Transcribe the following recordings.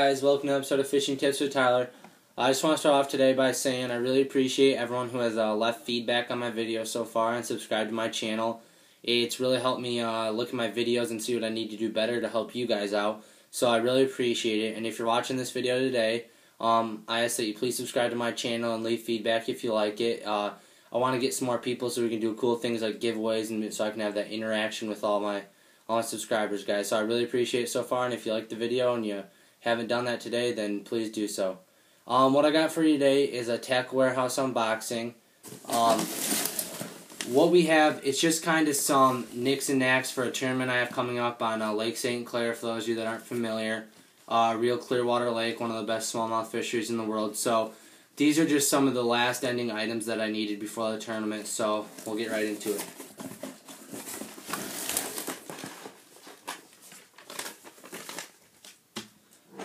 guys? Welcome to an episode of Fishing Tips with Tyler. I just want to start off today by saying I really appreciate everyone who has left feedback on my videos so far and subscribed to my channel. It's really helped me look at my videos and see what I need to do better to help you guys out. So I really appreciate it. And if you're watching this video today, I ask that you please subscribe to my channel and leave feedback if you like it. I want to get some more people so we can do cool things like giveaways and so I can have that interaction with all my subscribers, guys. So I really appreciate it so far, and if you like the video and you haven't done that today, then please do so. What I got for you today is a Tackle Warehouse unboxing. What we have, it's just kind of some nicks and knacks for a tournament I have coming up on Lake St.Clair, for those of you that aren't familiar. Real Clearwater Lake, one of the best smallmouth fisheries in the world. So these are just some of the last ending items that I needed before the tournament, so we'll get right into it.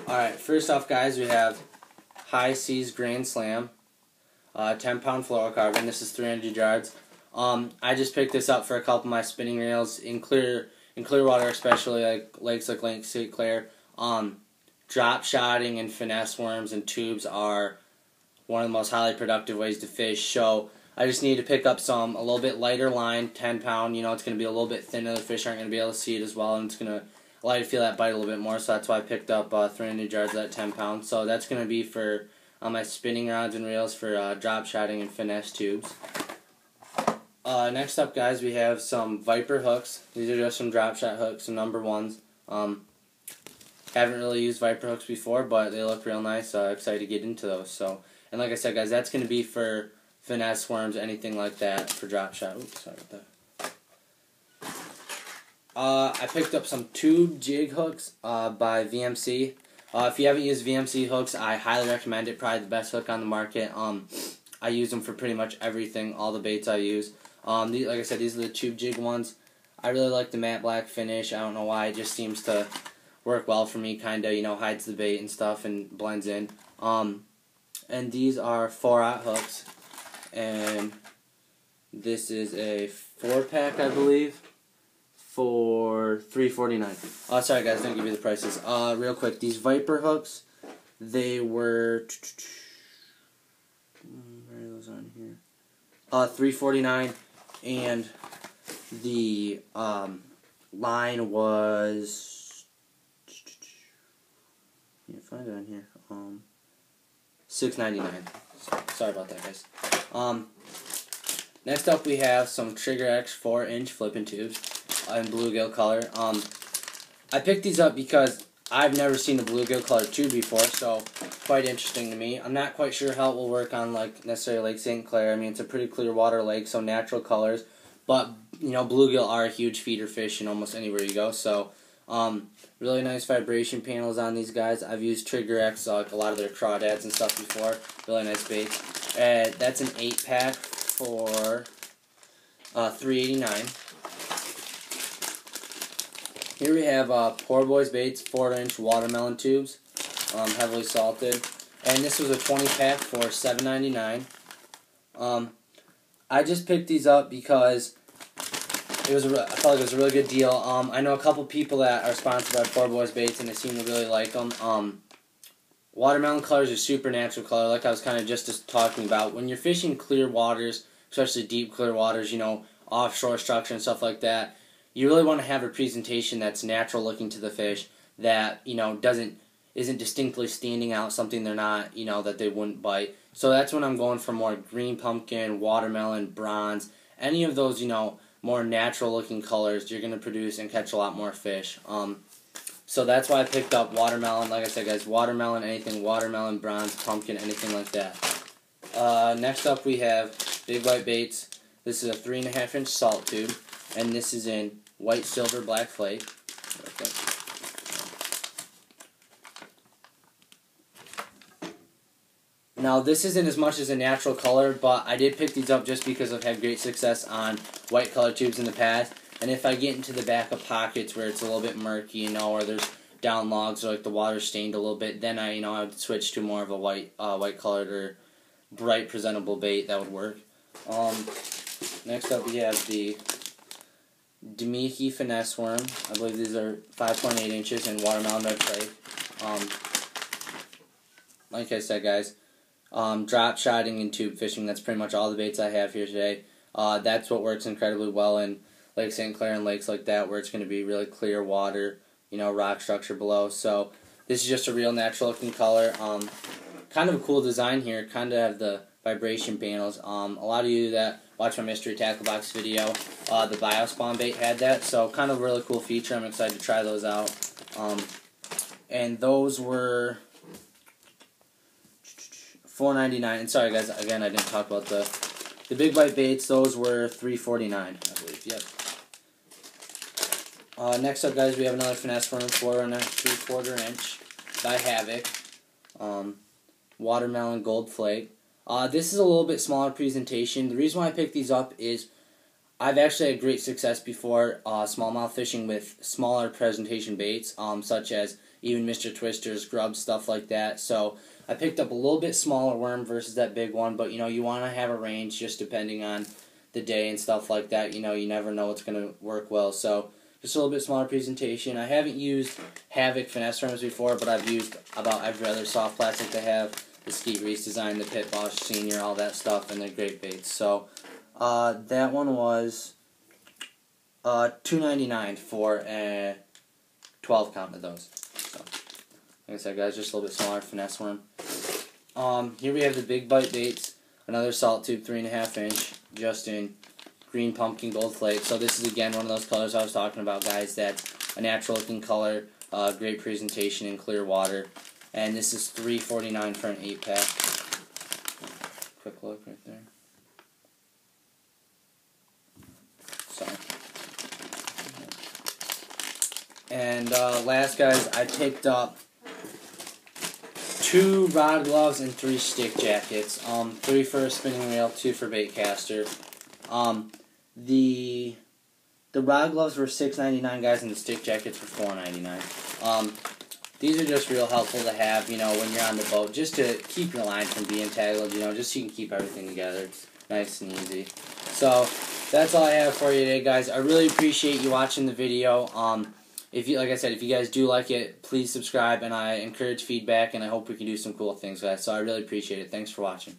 Alright, first off, guys, we have High Seas Grand Slam, 10-pound fluorocarbon. This is 300 yards. I just picked this up for a couple of my spinning reels in Clearwater, especially like lakes like Lake St.Clair. Drop shotting and finesse worms and tubes are one of the most highly productive ways to fish. So I just need to pick up a little bit lighter line, 10-pound. You know, it's going to be a little bit thinner. The fish aren't going to be able to see it as well, and it's going to allow you to feel that bite a little bit more. So that's why I picked up 300 yards at 10 pounds. So that's going to be for my spinning rods and reels for drop shotting and finesse tubes. Next up, guys, we have some Viper hooks. These are just some drop shot hooks, some number ones. Haven't really used Viper hooks before, but they look real nice. Excited to get into those. So, and like I said, guys, that's going to be for finesse worms, anything like that for drop shot. Oops, sorry about that. I picked up some tube jig hooks by VMC. If you haven't used VMC hooks, I highly recommend it. Probably the best hook on the market. I use them for pretty much everything, all the baits I use. Like I said, these are the tube jig ones. I really like the matte black finish. I don't know why. It just seems to work well for me. Kind of, you know, hides the bait and stuff and blends in. And these are 4-aught hooks. And this is a 4-pack, I believe, for $3.49. Sorry guys, didn't give you the prices. Real quick, these Viper hooks, they were where are those on here? $3.49, and the line was, can't find it on here. $6.99. Sorry about that, guys. Next up, we have some Trigger X 4-inch flipping tubes in bluegill color. I picked these up because I've never seen a bluegill color tube before, so quite interesting to me. I'm not quite sure how it will work on necessarily Lake St.Clair. I mean, it's a pretty clear water lake, so natural colors. But you know, bluegill are a huge feeder fish in almost anywhere you go. So really nice vibration panels on these guys. I've used Trigger X, like a lot of their crawdads and stuff before. Really nice baits. That's an 8-pack for $3.89. Here we have Poor Boys Baits 4-inch watermelon tubes, heavily salted, and this was a 20-pack for $7.99. I just picked these up because I felt like it was a really good deal. I know a couple people that are sponsored by Poor Boys Baits, and they seem to really like them. Watermelon colors are super natural color, like I was kind of just talking about. When you're fishing clear waters, especially deep clear waters, you know, offshore structure and stuff like that, you really want to have a presentation that's natural looking to the fish, that, you know, isn't distinctly standing out, something they're not, you know, that they wouldn't bite. So that's when I'm going for more green pumpkin, watermelon, bronze, any of those, you know, more natural looking colors. You're going to produce and catch a lot more fish. So that's why I picked up watermelon. Like I said, guys, watermelon, anything watermelon, bronze, pumpkin, anything like that. Next up, we have Big White Baits. This is a 3.5-inch salt tube, and this is in white, silver, black flake. Now, this isn't as much as a natural color, but I did pick these up just because I've had great success on white color tubes in the past. And if I get into the back of pockets where it's a little bit murky, you know, or there's down logs or like the water's stained a little bit, then I would switch to more of a white colored or bright presentable bait that would work. Next up, we have the Demiki finesse worm. I believe these are 5.8 inches in watermelon red clay. like I said, guys, drop shotting and tube fishing. That's pretty much all the baits I have here today. That's what works incredibly well in Lake St. Clair and lakes like that, where it's going to be really clear water, rock structure below. So this is just a real natural looking color. Kind of a cool design here. Kind of have the vibration panels. A lot of you that watch my mystery tackle box video, the Biospawn bait had that. So kind of a really cool feature. I'm excited to try those out. And those were $4.99. And sorry guys, again I didn't talk about the big bite baits. Those were $3.49, I believe. Yep. Next up, guys, we have another finesse worm, 4 3/4 inch by Havoc. Watermelon Gold Flake. This is a little bit smaller presentation. The reason why I picked these up is I've actually had great success before smallmouth fishing with smaller presentation baits, such as even Mr. Twister's, grub, stuff like that. So I picked up a little bit smaller worm versus that big one, but you want to have a range just depending on the day and stuff like that. You never know what's going to work well. So just a little bit smaller presentation. I haven't used Havoc finesse worms before, but I've used about every other soft plastic they have. The Skeet Reese design, the Pit Boss Senior, all that stuff, and they're great baits. So that one was $2.99 for a 12 count of those. So, like I said, guys, just a little bit smaller finesse worm. Here we have the big bite baits, another salt tube, 3.5 inch, just in green pumpkin gold flake. So this is again one of those colors I was talking about, guys. That's a natural looking color, great presentation in clear water, and this is $3.49 for an 8-pack. Quick look right there. Sorry. And last, guys, I picked up 2 rod gloves and 3 stick jackets. 3 for a spinning reel, 2 for bait caster. The rod gloves were $6.99, guys, and the stick jackets were $4.99. These are just real helpful to have, when you're on the boat, just to keep your line from being tangled, just so you can keep everything together. It's nice and easy. So that's all I have for you today, guys. I really appreciate you watching the video. Like I said, if you guys do like it, please subscribe, and I encourage feedback, and I hope we can do some cool things, guys. So I really appreciate it. Thanks for watching.